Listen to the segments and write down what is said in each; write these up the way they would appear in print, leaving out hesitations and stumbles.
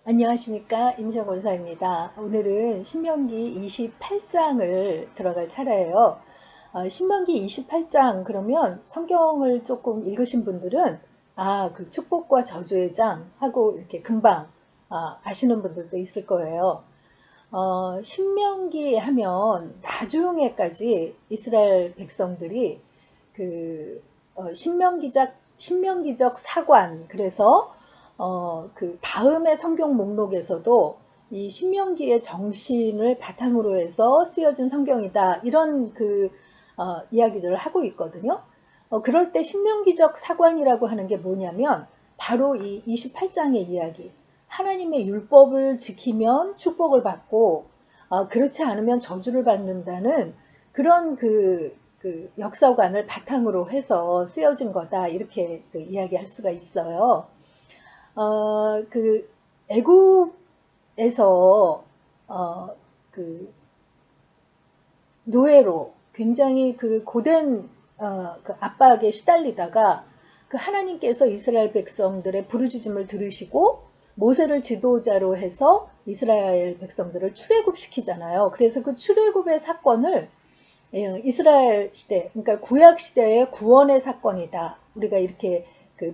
안녕하십니까, 임정 권사입니다. 오늘은 신명기 28장을 들어갈 차례예요. 신명기 28장 그러면 성경을 조금 읽으신 분들은 그 축복과 저주의 장 하고 이렇게 금방 아시는 분들도 있을 거예요. 신명기 하면 나중에까지 이스라엘 백성들이 그 신명기적 사관, 그래서 그 다음의 성경 목록에서도 이 신명기의 정신을 바탕으로 해서 쓰여진 성경이다, 이런 이야기들을 하고 있거든요. 그럴 때 신명기적 사관이라고 하는 게 뭐냐면 바로 이 28장의 이야기, 하나님의 율법을 지키면 축복을 받고 그렇지 않으면 저주를 받는다는 그런 역사관을 바탕으로 해서 쓰여진 거다, 이렇게 이야기할 수가 있어요. 애굽에서 그 노예로 굉장히 고된 압박에 시달리다가 하나님께서 이스라엘 백성들의 부르짖음을 들으시고 모세를 지도자로 해서 이스라엘 백성들을 출애굽시키잖아요. 그래서 그 출애굽의 사건을 이스라엘 시대, 그러니까 구약 시대의 구원의 사건이다, 우리가 이렇게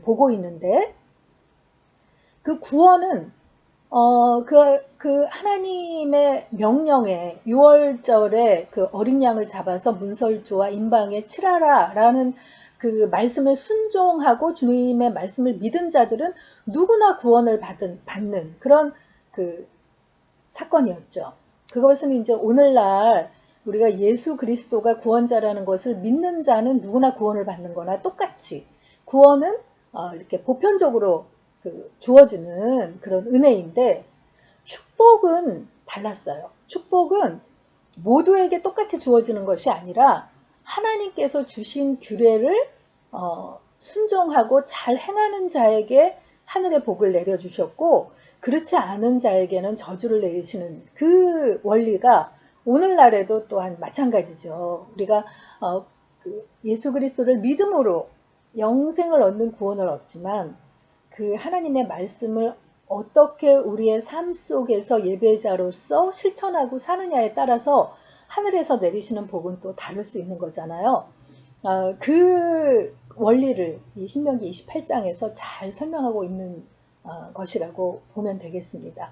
보고 있는데, 그 구원은 하나님의 명령에 6월절에 어린 양을 잡아서 문설주와 임방에 칠하라라는 말씀에 순종하고 주님의 말씀을 믿은 자들은 누구나 구원을 받는 그런 사건이었죠. 그것은 이제 오늘날 우리가 예수 그리스도가 구원자라는 것을 믿는 자는 누구나 구원을 받는 거나 똑같이, 구원은 이렇게 보편적으로 주어지는 그런 은혜인데, 축복은 달랐어요. 축복은 모두에게 똑같이 주어지는 것이 아니라 하나님께서 주신 규례를 순종하고 잘 행하는 자에게 하늘의 복을 내려주셨고, 그렇지 않은 자에게는 저주를 내리시는 그 원리가 오늘날에도 또한 마찬가지죠. 우리가 예수 그리스도를 믿음으로 영생을 얻는 구원을 얻지만 하나님의 말씀을 어떻게 우리의 삶 속에서 예배자로서 실천하고 사느냐에 따라서 하늘에서 내리시는 복은 또 다를 수 있는 거잖아요. 그 원리를 이 신명기 28장에서 잘 설명하고 있는 것이라고 보면 되겠습니다.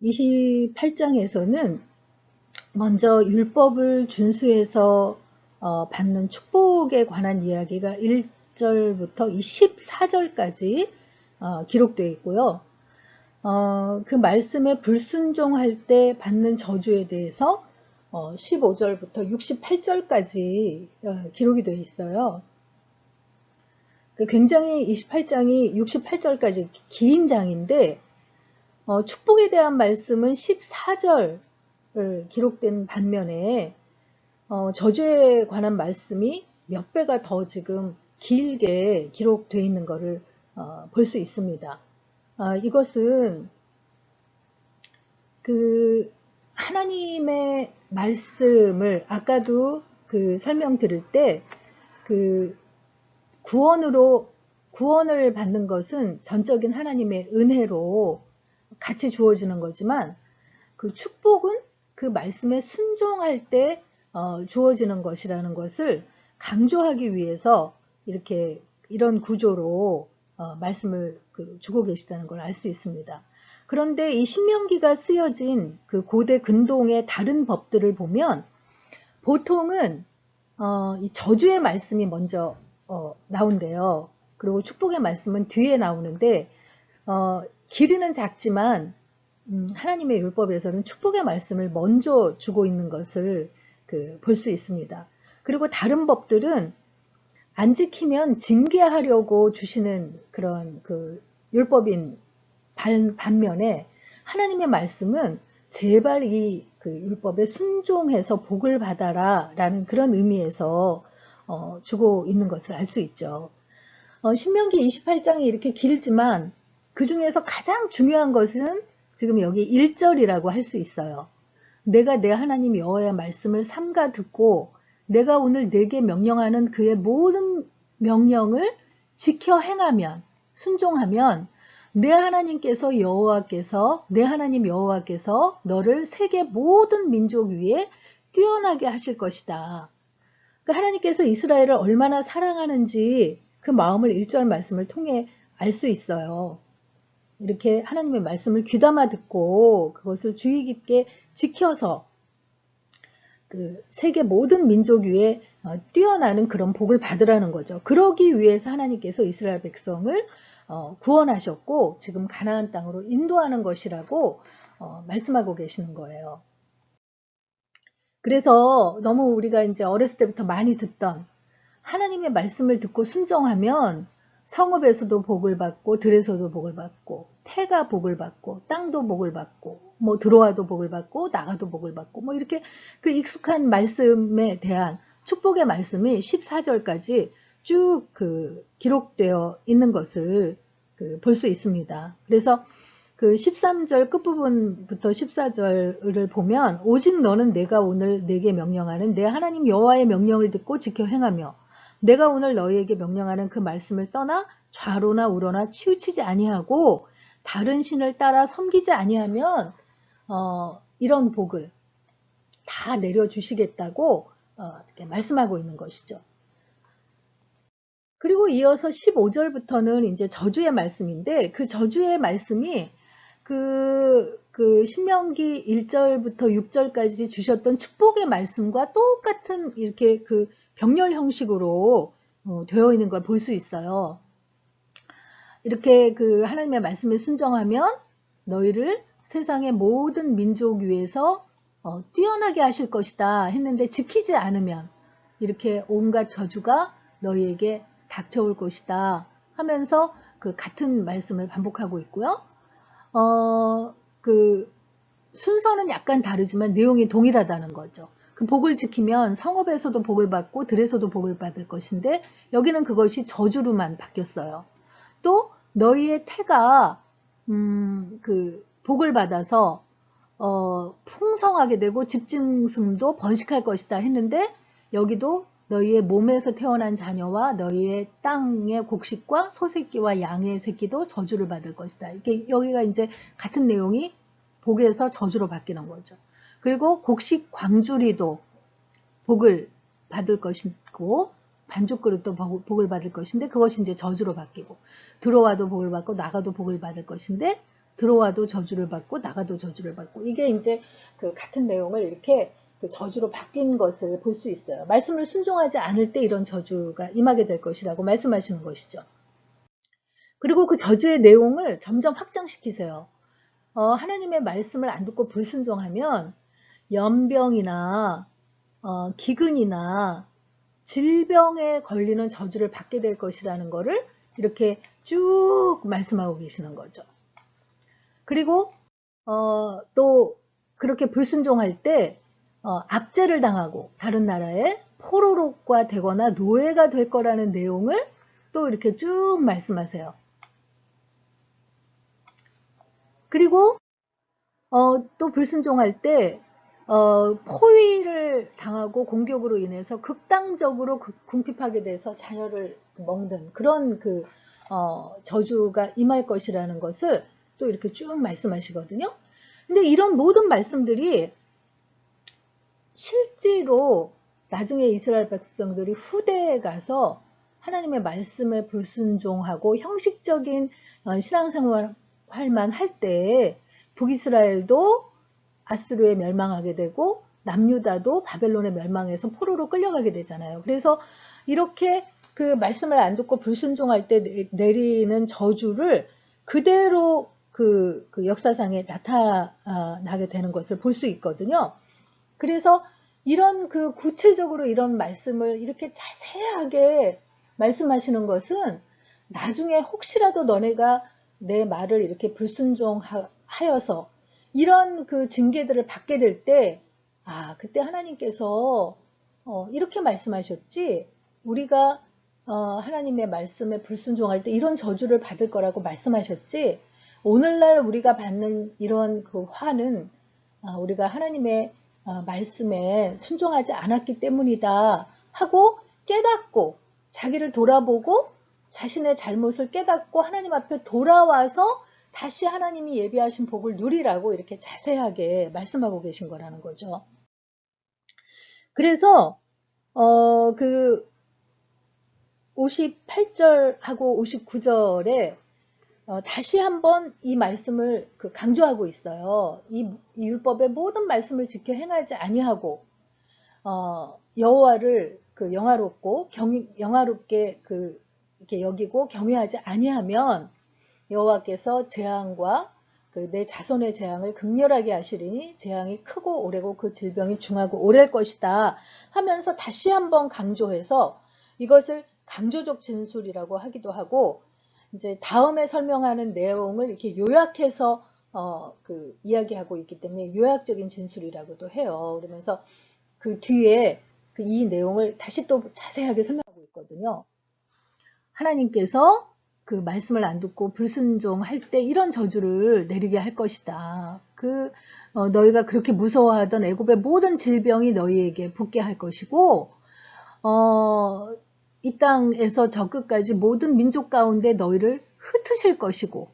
28장에서는 먼저 율법을 준수해서 받는 축복에 관한 이야기가 1절부터 14절까지 기록되어 있고요. 그 말씀에 불순종할 때 받는 저주에 대해서 15절부터 68절까지 기록이 되어 있어요. 굉장히 28장이 68절까지 긴 장인데 축복에 대한 말씀은 14절 기록된 반면에 저주에 관한 말씀이 몇 배가 더 지금 길게 기록되어 있는 것을 볼 수 있습니다. 이것은 하나님의 말씀을 아까도 설명 들을 때 구원을 받는 것은 전적인 하나님의 은혜로 같이 주어지는 거지만 축복은 말씀에 순종할 때 주어지는 것이라는 것을 강조하기 위해서 이런 구조로 말씀을 주고 계시다는 걸 알 수 있습니다. 그런데 이 신명기가 쓰여진 고대 근동의 다른 법들을 보면 보통은 이 저주의 말씀이 먼저 나온대요. 그리고 축복의 말씀은 뒤에 나오는데 길이는 작지만 하나님의 율법에서는 축복의 말씀을 먼저 주고 있는 것을 볼 수 있습니다. 그리고 다른 법들은 안 지키면 징계하려고 주시는 그런 율법인 반면에 하나님의 말씀은 제발 이 율법에 순종해서 복을 받아라 라는 그런 의미에서 주고 있는 것을 알 수 있죠. 신명기 28장이 이렇게 길지만 그 중에서 가장 중요한 것은 지금 여기 1절이라고 할 수 있어요. 내가 내 하나님 여호와의 말씀을 삼가 듣고 내가 오늘 내게 명령하는 그의 모든 명령을 지켜 행하면, 순종하면 내 하나님 여호와께서 너를 세계 모든 민족 위에 뛰어나게 하실 것이다. 그러니까 하나님께서 이스라엘을 얼마나 사랑하는지 그 마음을 1절 말씀을 통해 알 수 있어요. 이렇게 하나님의 말씀을 귀담아 듣고 그것을 주의 깊게 지켜서 그 세계 모든 민족 위에 뛰어나는 그런 복을 받으라는 거죠. 그러기 위해서 하나님께서 이스라엘 백성을 구원하셨고 지금 가나안 땅으로 인도하는 것이라고 말씀하고 계시는 거예요. 그래서 너무 우리가 이제 어렸을 때부터 많이 듣던 하나님의 말씀을 듣고 순종하면 성읍에서도 복을 받고 들에서도 복을 받고 태가 복을 받고 땅도 복을 받고 뭐 들어와도 복을 받고 나가도 복을 받고 뭐 이렇게 그 익숙한 말씀에 대한 축복의 말씀이 14절까지 쭉 그 기록되어 있는 것을 볼 수 있습니다. 그래서 그 13절 끝부분부터 14절을 보면 오직 너는 내가 오늘 내게 명령하는 내 하나님 여호와의 명령을 듣고 지켜 행하며 내가 오늘 너희에게 명령하는 그 말씀을 떠나 좌로나 우로나 치우치지 아니하고 다른 신을 따라 섬기지 아니하면 이런 복을 다 내려주시겠다고 이렇게 말씀하고 있는 것이죠. 그리고 이어서 15절부터는 이제 저주의 말씀인데 그 저주의 말씀이 그 신명기 1절부터 6절까지 주셨던 축복의 말씀과 똑같은 이렇게 그 병렬 형식으로 되어 있는 걸 볼 수 있어요. 이렇게 그 하나님의 말씀에 순종하면 너희를 세상의 모든 민족 위에서 뛰어나게 하실 것이다 했는데 지키지 않으면 이렇게 온갖 저주가 너희에게 닥쳐올 것이다 하면서 그 같은 말씀을 반복하고 있고요. 그 순서는 약간 다르지만 내용이 동일하다는 거죠. 그 복을 지키면 성읍에서도 복을 받고 들에서도 복을 받을 것인데 여기는 그것이 저주로만 바뀌었어요. 또 너희의 태가 그 복을 받아서 풍성하게 되고 집중승도 번식할 것이다 했는데 여기도 너희의 몸에서 태어난 자녀와 너희의 땅의 곡식과 소새끼와 양의 새끼도 저주를 받을 것이다. 이렇게 여기가 이제 같은 내용이 복에서 저주로 바뀌는 거죠. 그리고 곡식 광주리도 복을 받을 것이고 반죽그릇도 복을 받을 것인데 그것이 이제 저주로 바뀌고 들어와도 복을 받고 나가도 복을 받을 것인데 들어와도 저주를 받고 나가도 저주를 받고 이게 이제 그 같은 내용을 이렇게 그 저주로 바뀐 것을 볼 수 있어요. 말씀을 순종하지 않을 때 이런 저주가 임하게 될 것이라고 말씀하시는 것이죠. 그리고 그 저주의 내용을 점점 확장시키세요. 하나님의 말씀을 안 듣고 불순종하면 연병이나 기근이나 질병에 걸리는 저주를 받게 될 것이라는 것을 이렇게 쭉 말씀하고 계시는 거죠. 그리고 또 그렇게 불순종할 때 압제를 당하고 다른 나라에 포로로가 되거나 노예가 될 거라는 내용을 또 이렇게 쭉 말씀하세요. 그리고 또 불순종할 때 포위를 당하고 공격으로 인해서 극단적으로 궁핍하게 돼서 자녀를 먹는 그런 그 저주가 임할 것이라는 것을 또 이렇게 쭉 말씀하시거든요. 근데 이런 모든 말씀들이 실제로 나중에 이스라엘 백성들이 후대에 가서 하나님의 말씀에 불순종하고 형식적인 신앙생활만 할 때 북이스라엘도 아수르에 멸망하게 되고 남유다도 바벨론에 멸망해서 포로로 끌려가게 되잖아요. 그래서 이렇게 그 말씀을 안 듣고 불순종할 때 내리는 저주를 그대로 그 역사상에 나타나게 되는 것을 볼 수 있거든요. 그래서 이런 그 구체적으로 이런 말씀을 이렇게 자세하게 말씀하시는 것은 나중에 혹시라도 너네가 내 말을 이렇게 불순종하여서 이런 그 징계들을 받게 될 때, 그때 하나님께서 이렇게 말씀하셨지, 우리가 하나님의 말씀에 불순종할 때 이런 저주를 받을 거라고 말씀하셨지, 오늘날 우리가 받는 이런 그 화는 우리가 하나님의 말씀에 순종하지 않았기 때문이다 하고 깨닫고 자기를 돌아보고 자신의 잘못을 깨닫고 하나님 앞에 돌아와서 다시 하나님이 예비하신 복을 누리라고 이렇게 자세하게 말씀하고 계신 거라는 거죠. 그래서 그 58절하고 59절에 다시 한번 이 말씀을 강조하고 있어요. 이 율법의 모든 말씀을 지켜 행하지 아니하고 여호와를 영화롭고 영화롭게 이렇게 여기고 경외하지 아니하면 여호와께서 재앙과 내 자손의 재앙을 극렬하게 하시리니 재앙이 크고 오래고 그 질병이 중하고 오래일 것이다 하면서 다시 한번 강조해서 이것을 강조적 진술이라고 하기도 하고, 이제 다음에 설명하는 내용을 이렇게 요약해서 이야기하고 있기 때문에 요약적인 진술이라고도 해요. 그러면서 그 뒤에 이 내용을 다시 또 자세하게 설명하고 있거든요. 하나님께서 그 말씀을 안 듣고 불순종할 때 이런 저주를 내리게 할 것이다. 너희가 그렇게 무서워하던 애굽의 모든 질병이 너희에게 붙게 할 것이고, 이 땅에서 저 끝까지 모든 민족 가운데 너희를 흩으실 것이고,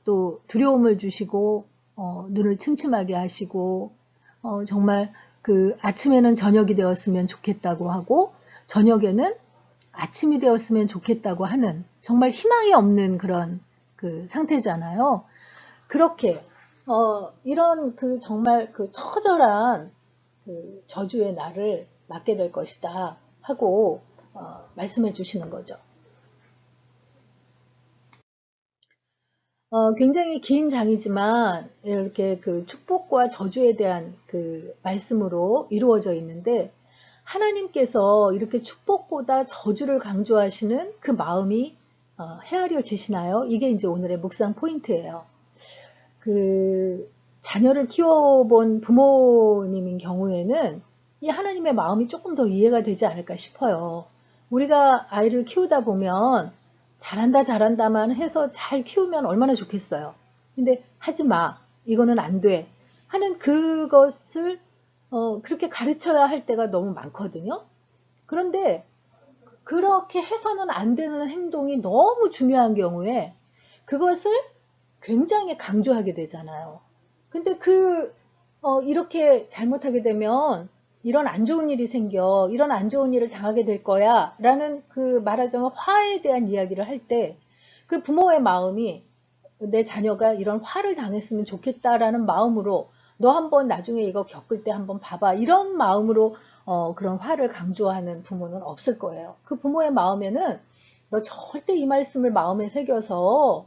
또 두려움을 주시고, 눈을 침침하게 하시고, 정말 아침에는 저녁이 되었으면 좋겠다고 하고, 저녁에는 아침이 되었으면 좋겠다고 하는 정말 희망이 없는 그런 상태잖아요. 그렇게 이런 정말 처절한 저주의 날을 맞게 될 것이다 하고 말씀해 주시는 거죠. 굉장히 긴 장이지만 이렇게 축복과 저주에 대한 말씀으로 이루어져 있는데, 하나님께서 이렇게 축복보다 저주를 강조하시는 그 마음이 헤아려지시나요? 이게 이제 오늘의 묵상 포인트예요. 자녀를 키워본 부모님인 경우에는 이 하나님의 마음이 조금 더 이해가 되지 않을까 싶어요. 우리가 아이를 키우다 보면 잘한다만 해서 잘 키우면 얼마나 좋겠어요. 근데 하지 마, 이거는 안 돼 하는 그것을 그렇게 가르쳐야 할 때가 너무 많거든요. 그런데 그렇게 해서는 안 되는 행동이 너무 중요한 경우에 그것을 굉장히 강조하게 되잖아요. 근데 이렇게 잘못하게 되면 이런 안 좋은 일이 생겨, 이런 안 좋은 일을 당하게 될 거야 라는 말하자면 화에 대한 이야기를 할 때 그 부모의 마음이 내 자녀가 이런 화를 당했으면 좋겠다라는 마음으로 너 한번 나중에 이거 겪을 때 한번 봐봐, 이런 마음으로 그런 화를 강조하는 부모는 없을 거예요. 그 부모의 마음에는 너 절대 이 말씀을 마음에 새겨서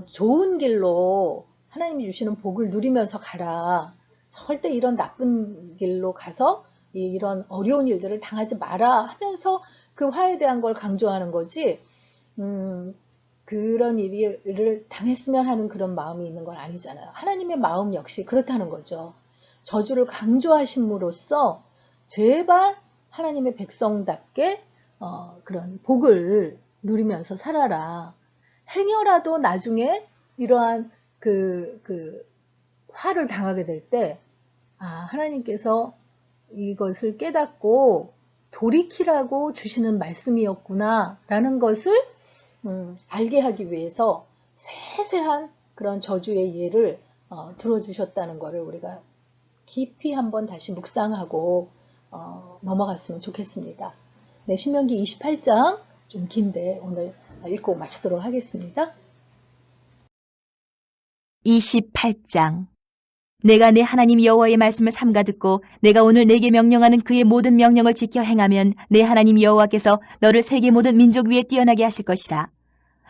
좋은 길로 하나님이 주시는 복을 누리면서 가라, 절대 이런 나쁜 길로 가서 이런 어려운 일들을 당하지 마라 하면서 그 화에 대한 걸 강조하는 거지, 그런 일을 당했으면 하는 그런 마음이 있는 건 아니잖아요. 하나님의 마음 역시 그렇다는 거죠. 저주를 강조하심으로써 제발 하나님의 백성답게 그런 복을 누리면서 살아라. 행여라도 나중에 이러한 화를 당하게 될 때 하나님께서 이것을 깨닫고 돌이키라고 주시는 말씀이었구나 라는 것을 알게 하기 위해서 세세한 그런 저주의 예를 들어주셨다는 것을 우리가 깊이 한번 다시 묵상하고 넘어갔으면 좋겠습니다. 네, 신명기 28장 좀 긴데 오늘 읽고 마치도록 하겠습니다. 28장. 내가 내 하나님 여호와의 말씀을 삼가 듣고 내가 오늘 내게 명령하는 그의 모든 명령을 지켜 행하면 내 하나님 여호와께서 너를 세계 모든 민족 위에 뛰어나게 하실 것이라.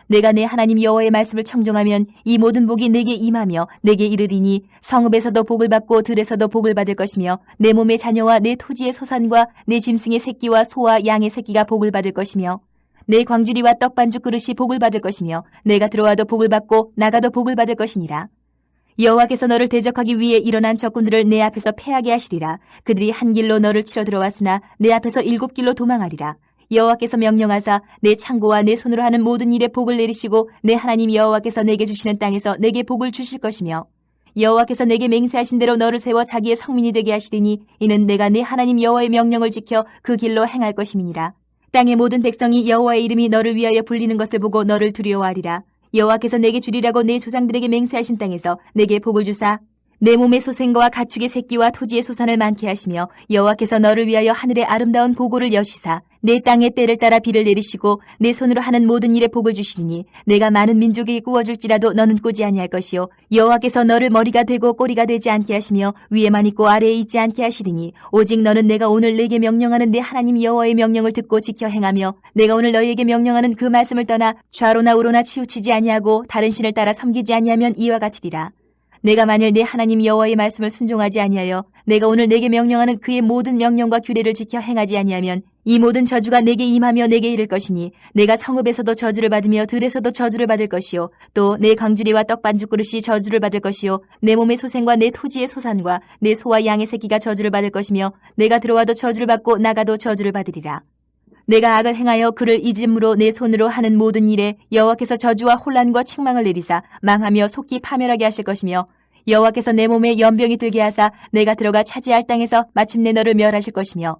내가 내 하나님 여호와의 말씀을 청종하면 이 모든 복이 내게 임하며 내게 이르리니 성읍에서도 복을 받고 들에서도 복을 받을 것이며 내 몸의 자녀와 내 토지의 소산과 내 짐승의 새끼와 소와 양의 새끼가 복을 받을 것이며 내 광주리와 떡반죽 그릇이 복을 받을 것이며 내가 들어와도 복을 받고 나가도 복을 받을 것이니라. 여호와께서 너를 대적하기 위해 일어난 적군들을 내 앞에서 패하게 하시리라. 그들이 한 길로 너를 치러 들어왔으나 내 앞에서 7길로 도망하리라. 여호와께서 명령하사 내 창고와 내 손으로 하는 모든 일에 복을 내리시고 내 하나님 여호와께서 내게 주시는 땅에서 내게 복을 주실 것이며 여호와께서 내게 맹세하신 대로 너를 세워 자기의 성민이 되게 하시리니 이는 내가 내 하나님 여호와의 명령을 지켜 그 길로 행할 것임이니라. 땅의 모든 백성이 여호와의 이름이 너를 위하여 불리는 것을 보고 너를 두려워하리라. 여호와께서 내게 주리라고 내 조상들에게 맹세하신 땅에서 내게 복을 주사 내 몸의 소생과 가축의 새끼와 토지의 소산을 많게 하시며 여호와께서 너를 위하여 하늘의 아름다운 보고를 여시사 내 땅의 때를 따라 비를 내리시고 내 손으로 하는 모든 일에 복을 주시리니 내가 많은 민족에게 꾸어줄지라도 너는 꾸지 아니할 것이요 여호와께서 너를 머리가 되고 꼬리가 되지 않게 하시며 위에만 있고 아래에 있지 않게 하시리니 오직 너는 내가 오늘 내게 명령하는 내 하나님 여호와의 명령을 듣고 지켜 행하며 내가 오늘 너희에게 명령하는 그 말씀을 떠나 좌로나 우로나 치우치지 아니하고 다른 신을 따라 섬기지 아니하면 이와 같으리라. 내가 만일 내 하나님 여호와의 말씀을 순종하지 아니하여 내가 오늘 내게 명령하는 그의 모든 명령과 규례를 지켜 행하지 아니하면 이 모든 저주가 내게 임하며 내게 이를 것이니 내가 성읍에서도 저주를 받으며 들에서도 저주를 받을 것이요 또 내 강주리와 떡 반죽 그릇이 저주를 받을 것이요 내 몸의 소생과 내 토지의 소산과 내 소와 양의 새끼가 저주를 받을 것이며 내가 들어와도 저주를 받고 나가도 저주를 받으리라. 내가 악을 행하여 그를 잊음으로 내 손으로 하는 모든 일에 여호와께서 저주와 혼란과 책망을 내리사 망하며 속히 파멸하게 하실 것이며 여호와께서 내 몸에 연병이 들게 하사 내가 들어가 차지할 땅에서 마침내 너를 멸하실 것이며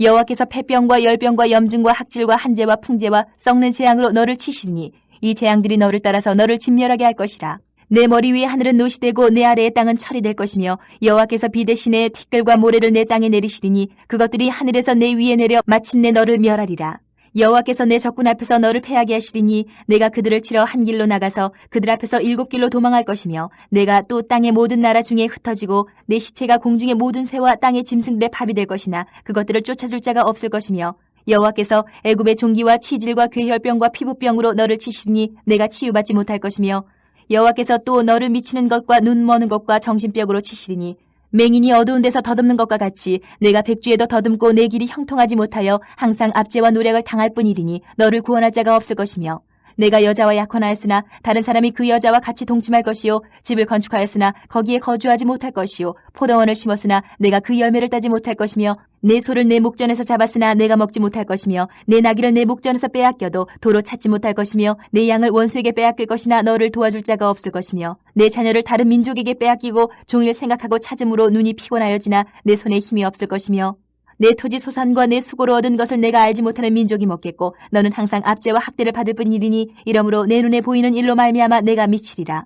여호와께서 폐병과 열병과 염증과 학질과 한재와 풍재와 썩는 재앙으로 너를 치시니 이 재앙들이 너를 따라서 너를 진멸하게 할 것이라. 내 머리 위에 하늘은 노시되고 내 아래의 땅은 철이 될 것이며 여호와께서 비 대신에 티끌과 모래를 내 땅에 내리시리니 그것들이 하늘에서 내 위에 내려 마침내 너를 멸하리라. 여호와께서 내 적군 앞에서 너를 패하게 하시리니 내가 그들을 치러 한 길로 나가서 그들 앞에서 7길로 도망할 것이며 내가 또 땅의 모든 나라 중에 흩어지고 내 시체가 공중의 모든 새와 땅의 짐승들의 밥이 될 것이나 그것들을 쫓아줄 자가 없을 것이며 여호와께서 애굽의 종기와 치질과 괴혈병과 피부병으로 너를 치시니 내가 치유받지 못할 것이며 여호와께서 또 너를 미치는 것과 눈 머는 것과 정신병으로 치시리니 맹인이 어두운 데서 더듬는 것과 같이 내가 백주에도 더듬고 내 길이 형통하지 못하여 항상 압제와 노력을 당할 뿐이리니 너를 구원할 자가 없을 것이며 내가 여자와 약혼하였으나 다른 사람이 그 여자와 같이 동침할 것이요 집을 건축하였으나 거기에 거주하지 못할 것이요 포도원을 심었으나 내가 그 열매를 따지 못할 것이며 내 소를 내 목전에서 잡았으나 내가 먹지 못할 것이며 내 나귀를 내 목전에서 빼앗겨도 도로 찾지 못할 것이며 내 양을 원수에게 빼앗길 것이나 너를 도와줄 자가 없을 것이며 내 자녀를 다른 민족에게 빼앗기고 종일 생각하고 찾음으로 눈이 피곤하여지나 내 손에 힘이 없을 것이며 내 토지 소산과 내 수고로 얻은 것을 내가 알지 못하는 민족이 먹겠고 너는 항상 압제와 학대를 받을 뿐이리니 이러므로 내 눈에 보이는 일로 말미암아 내가 미치리라.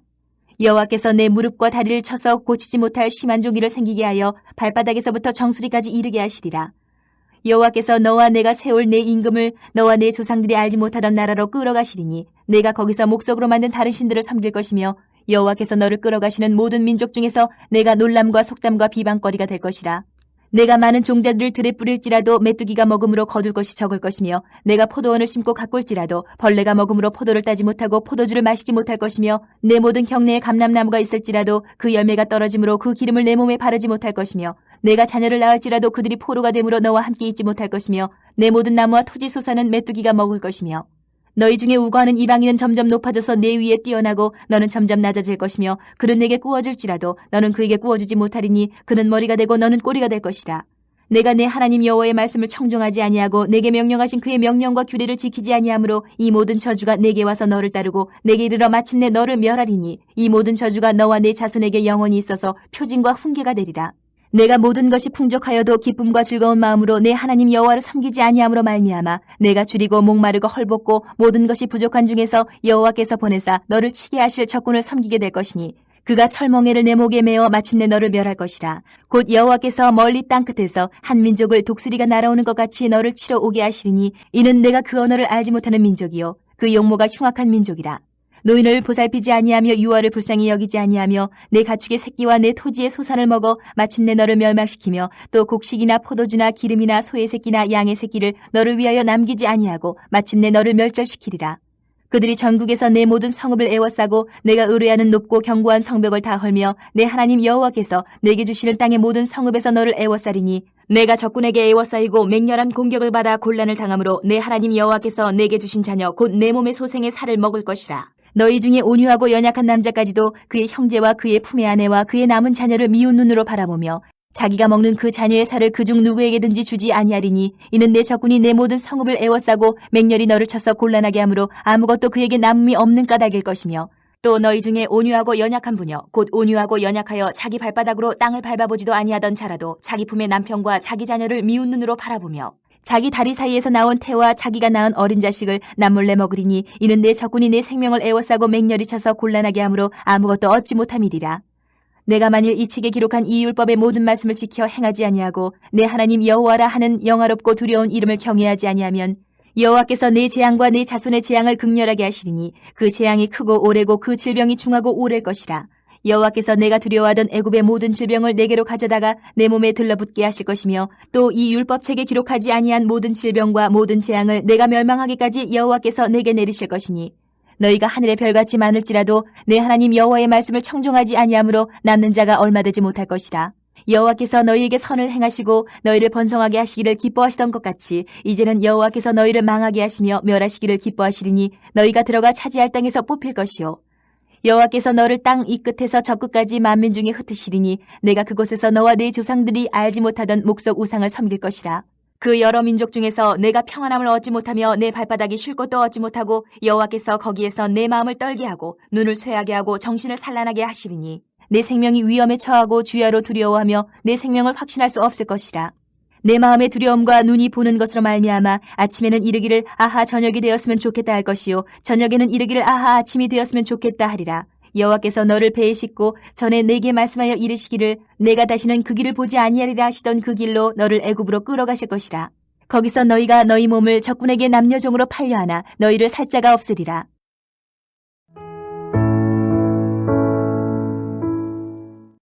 여호와께서 내 무릎과 다리를 쳐서 고치지 못할 심한 종기를 생기게 하여 발바닥에서부터 정수리까지 이르게 하시리라. 여호와께서 너와 내가 세울 내 임금을 너와 내 조상들이 알지 못하던 나라로 끌어가시리니 내가 거기서 목석으로 만든 다른 신들을 섬길 것이며 여호와께서 너를 끌어가시는 모든 민족 중에서 내가 놀람과 속담과 비방거리가 될 것이라. 내가 많은 종자들을 들에 뿌릴지라도 메뚜기가 먹음으로 거둘 것이 적을 것이며 내가 포도원을 심고 가꿀지라도 벌레가 먹음으로 포도를 따지 못하고 포도주를 마시지 못할 것이며 내 모든 경내에 감람나무가 있을지라도 그 열매가 떨어짐으로 그 기름을 내 몸에 바르지 못할 것이며 내가 자녀를 낳을지라도 그들이 포로가 됨으로 너와 함께 있지 못할 것이며 내 모든 나무와 토지 소산은 메뚜기가 먹을 것이며 너희 중에 우거하는 이방인은 점점 높아져서 내 위에 뛰어나고 너는 점점 낮아질 것이며 그는 내게 꾸어줄지라도 너는 그에게 꾸어주지 못하리니 그는 머리가 되고 너는 꼬리가 될 것이라. 내가 내 하나님 여호와의 말씀을 청종하지 아니하고 내게 명령하신 그의 명령과 규례를 지키지 아니하므로 이 모든 저주가 내게 와서 너를 따르고 내게 이르러 마침내 너를 멸하리니 이 모든 저주가 너와 내 자손에게 영원히 있어서 표징과 훈계가 되리라. 내가 모든 것이 풍족하여도 기쁨과 즐거운 마음으로 내 하나님 여호와를 섬기지 아니함으로 말미암아 내가 줄이고 목마르고 헐벗고 모든 것이 부족한 중에서 여호와께서 보내사 너를 치게 하실 적군을 섬기게 될 것이니 그가 철멍에를 내 목에 메어 마침내 너를 멸할 것이라. 곧 여호와께서 멀리 땅끝에서 한 민족을 독수리가 날아오는 것 같이 너를 치러 오게 하시리니 이는 내가 그 언어를 알지 못하는 민족이요 그 용모가 흉악한 민족이라. 노인을 보살피지 아니하며 유아를 불쌍히 여기지 아니하며 내 가축의 새끼와 내 토지의 소산을 먹어 마침내 너를 멸망시키며 또 곡식이나 포도주나 기름이나 소의 새끼나 양의 새끼를 너를 위하여 남기지 아니하고 마침내 너를 멸절시키리라. 그들이 전국에서 내 모든 성읍을 에워싸고 내가 의뢰하는 높고 견고한 성벽을 다 헐며 내 하나님 여호와께서 내게 주시는 땅의 모든 성읍에서 너를 에워싸리니 내가 적군에게 에워싸이고 맹렬한 공격을 받아 곤란을 당함으로 내 하나님 여호와께서 내게 주신 자녀 곧 내 몸의 소생의 살을 먹을 것이라. 너희 중에 온유하고 연약한 남자까지도 그의 형제와 그의 품의 아내와 그의 남은 자녀를 미운 눈으로 바라보며 자기가 먹는 그 자녀의 살을 그중 누구에게든지 주지 아니하리니 이는 내 적군이 내 모든 성읍을 에워싸고 맹렬히 너를 쳐서 곤란하게 하므로 아무것도 그에게 남음이 없는 까닭일 것이며 또 너희 중에 온유하고 연약한 부녀 곧 온유하고 연약하여 자기 발바닥으로 땅을 밟아보지도 아니하던 자라도 자기 품의 남편과 자기 자녀를 미운 눈으로 바라보며 자기 다리 사이에서 나온 태와 자기가 낳은 어린 자식을 남몰래 먹으리니 이는 내 적군이 내 생명을 애워싸고 맹렬히 쳐서 곤란하게 하므로 아무것도 얻지 못함이리라. 내가 만일 이 책에 기록한 이 율법의 모든 말씀을 지켜 행하지 아니하고 내 하나님 여호와라 하는 영화롭고 두려운 이름을 경외하지 아니하면 여호와께서 내 재앙과 내 자손의 재앙을 극렬하게 하시리니 그 재앙이 크고 오래고 그 질병이 중하고 오래일 것이라. 여호와께서 내가 두려워하던 애굽의 모든 질병을 내게로 가져다가 내 몸에 들러붙게 하실 것이며 또 이 율법책에 기록하지 아니한 모든 질병과 모든 재앙을 내가 멸망하기까지 여호와께서 내게 내리실 것이니 너희가 하늘의 별같이 많을지라도 내 하나님 여호와의 말씀을 청종하지 아니하므로 남는 자가 얼마 되지 못할 것이라. 여호와께서 너희에게 선을 행하시고 너희를 번성하게 하시기를 기뻐하시던 것 같이 이제는 여호와께서 너희를 망하게 하시며 멸하시기를 기뻐하시리니 너희가 들어가 차지할 땅에서 뽑힐 것이요. 여호와께서 너를 땅 이 끝에서 저 끝까지 만민 중에 흩으시리니 내가 그곳에서 너와 네 조상들이 알지 못하던 목석 우상을 섬길 것이라. 그 여러 민족 중에서 내가 평안함을 얻지 못하며 내 발바닥이 쉴 곳도 얻지 못하고 여호와께서 거기에서 내 마음을 떨게 하고 눈을 쇠하게 하고 정신을 산란하게 하시리니 내 생명이 위험에 처하고 주야로 두려워하며 내 생명을 확신할 수 없을 것이라. 내 마음의 두려움과 눈이 보는 것으로 말미암아 아침에는 이르기를 아하 저녁이 되었으면 좋겠다 할 것이요 저녁에는 이르기를 아하 아침이 되었으면 좋겠다 하리라. 여호와께서 너를 배에 싣고 전에 내게 말씀하여 이르시기를 내가 다시는 그 길을 보지 아니하리라 하시던 그 길로 너를 애굽으로 끌어가실 것이라. 거기서 너희가 너희 몸을 적군에게 남녀종으로 팔려하나 너희를 살 자가 없으리라.